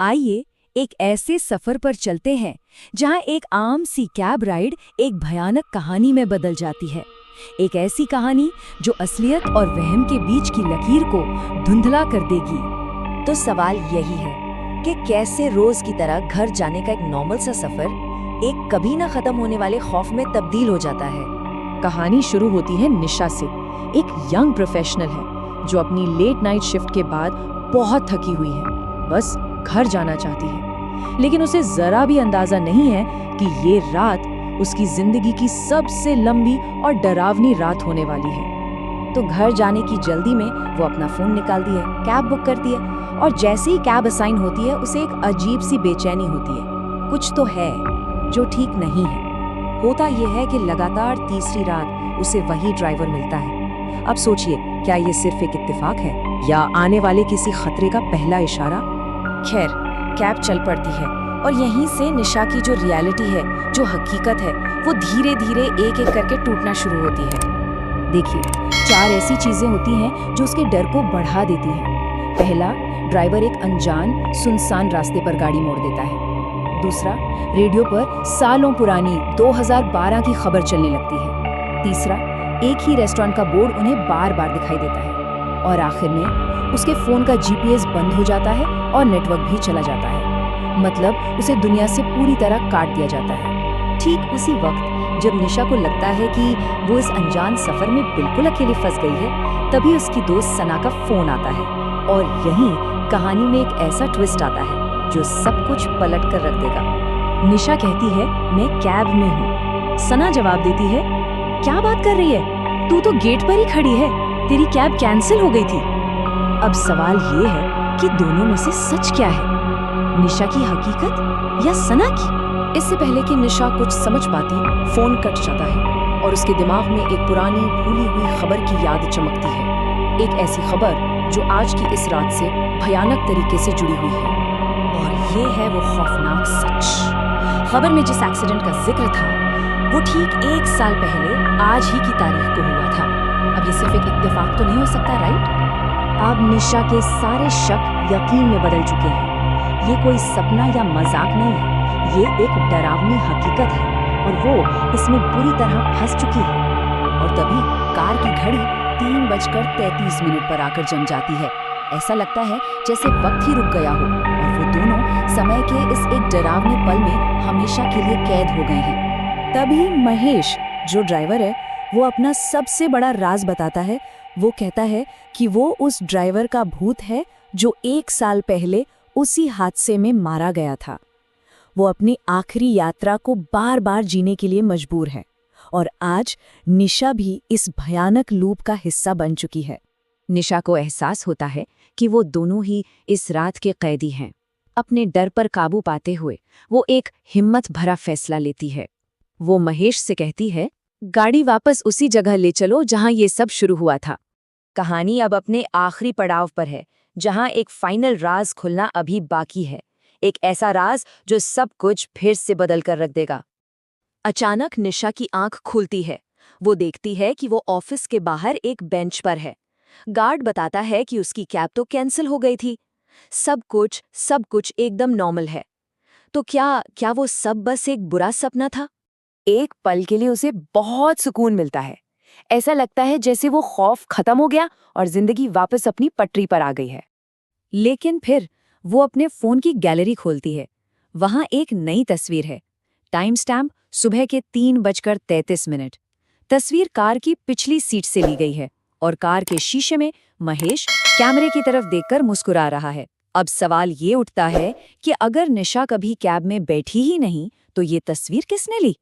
आइए एक ऐसे सफर पर चलते हैं जहां एक आम सी कैब राइड एक भयानक कहानी में बदल जाती है। एक ऐसी कहानी जो असलियत और वहम के बीच की लकीर को धुंधला कर देगी। तो सवाल यही है कि कैसे रोज की तरह घर जाने का एक नॉर्मल सा सफर एक कभी ना खत्म होने वाले खौफ में तब्दील हो जाता है। कहानी शुरू होती है निशा से। एक यंग प्रोफेशनल है जो अपनी लेट नाइट शिफ्ट के बाद बहुत थकी हुई है, बस घर जाना चाहती है। लेकिन उसे जरा भी अंदाजा नहीं है कि ये रात उसकी जिंदगी की सबसे लंबी और डरावनी रात होने वाली है। तो घर जाने की जल्दी में वो अपना फोन निकालती है, कैब बुक करती है और जैसे ही कैब असाइन होती है उसे एक अजीब सी बेचैनी होती है। कुछ तो है जो ठीक नहीं है। होता यह है कि लगातार तीसरी रात उसे वही ड्राइवर मिलता है। अब सोचिए, क्या ये सिर्फ एक इत्तेफाक है या आने वाले किसी खतरे का पहला इशारा? खैर, कैब चल पड़ती है और यहीं से निशा की जो रियलिटी है, जो हकीकत है, वो धीरे धीरे एक एक करके टूटना शुरू होती है। देखिए, 4 ऐसी चीजें होती हैं जो उसके डर को बढ़ा देती हैं। पहला, ड्राइवर एक अनजान सुनसान रास्ते पर गाड़ी मोड़ देता है। दूसरा, रेडियो पर सालों पुरानी 2012 की खबर चलने लगती है। तीसरा, एक ही रेस्टोरेंट का बोर्ड उन्हें बार बार दिखाई देता है। और आखिर में उसके फोन का जीपीएस बंद हो जाता है और नेटवर्क भी चला जाता है। मतलब उसे दुनिया से पूरी तरह काट दिया जाता है। ठीक उसी वक्त जब निशा को लगता है कि वो इस अनजान सफर में बिल्कुल अकेली फंस गई है, तभी उसकी दोस्त सना का फोन आता है। और यहीं कहानी में एक ऐसा ट्विस्ट आता है जो सब कुछ पलट कर रख देगा। निशा कहती है, मैं कैब में हूँ। सना जवाब देती है, क्या बात कर रही है? तू तो गेट पर ही खड़ी है, तेरी कैब कैंसिल हो गई थी। अब सवाल ये है कि दोनों में से सच क्या है, निशा की हकीकत या सना की? इससे पहले कि निशा कुछ समझ पाती, फोन कट जाता है और उसके दिमाग में एक पुरानी भूली हुई खबर की याद चमकती है। एक ऐसी खबर जो आज की इस रात से भयानक तरीके से जुड़ी हुई है। और ये है वो खौफनाक सच। खबर में जिस एक्सीडेंट का जिक्र था, वो ठीक 1 साल पहले आज ही की तारीख को हुआ था। अब ये सिर्फ एक इत्तेफाक तो नहीं हो सकता, राइट? अब निशा के सारे शक यकीन में बदल चुके हैं। ये कोई सपना या मजाक नहीं है, ये एक डरावनी हकीकत है और वो इसमें बुरी तरह फंस चुकी है। और तभी कार की घड़ी 3:33 पर आकर जम जाती है। ऐसा लगता है जैसे वक्त ही रुक गया हो और वो दोनों समय के इस एक डरावने पल में हमेशा के लिए कैद हो गए हैं। तभी महेश, जो ड्राइवर है, वो अपना सबसे बड़ा राज बताता है। वो कहता है कि वो उस ड्राइवर का भूत है जो 1 साल पहले उसी हादसे में मारा गया था। वो अपनी आखिरी यात्रा को बार बार जीने के लिए मजबूर है और आज निशा भी इस भयानक लूप का हिस्सा बन चुकी है। निशा को एहसास होता है कि वो दोनों ही इस रात के कैदी हैं। अपने डर पर काबू पाते हुए वो एक हिम्मत भरा फैसला लेती है। वो महेश से कहती है, गाड़ी वापस उसी जगह ले चलो जहां ये सब शुरू हुआ था। कहानी अब अपने आखिरी पड़ाव पर है, जहां एक फाइनल राज खुलना अभी बाकी है। एक ऐसा राज जो सब कुछ फिर से बदल कर रख देगा। अचानक निशा की आंख खुलती है। वो देखती है कि वो ऑफिस के बाहर एक बेंच पर है। गार्ड बताता है कि उसकी कैब तो कैंसिल हो गई थी। सब कुछ एकदम नॉर्मल है। तो क्या वो सब बस एक बुरा सपना था? एक पल के लिए उसे बहुत सुकून मिलता है। ऐसा लगता है जैसे वो खौफ खत्म हो गया और जिंदगी वापस अपनी पटरी पर आ गई है। लेकिन फिर वो अपने फोन की गैलरी खोलती है। वहां एक नई तस्वीर है। टाइम स्टैम्प सुबह के 3:33। तस्वीर कार की पिछली सीट से ली गई है और कार के शीशे में महेश कैमरे की तरफ देखकर मुस्कुरा रहा है। अब सवाल ये उठता है कि अगर निशा कभी कैब में बैठी ही नहीं, तो ये तस्वीर किसने ली?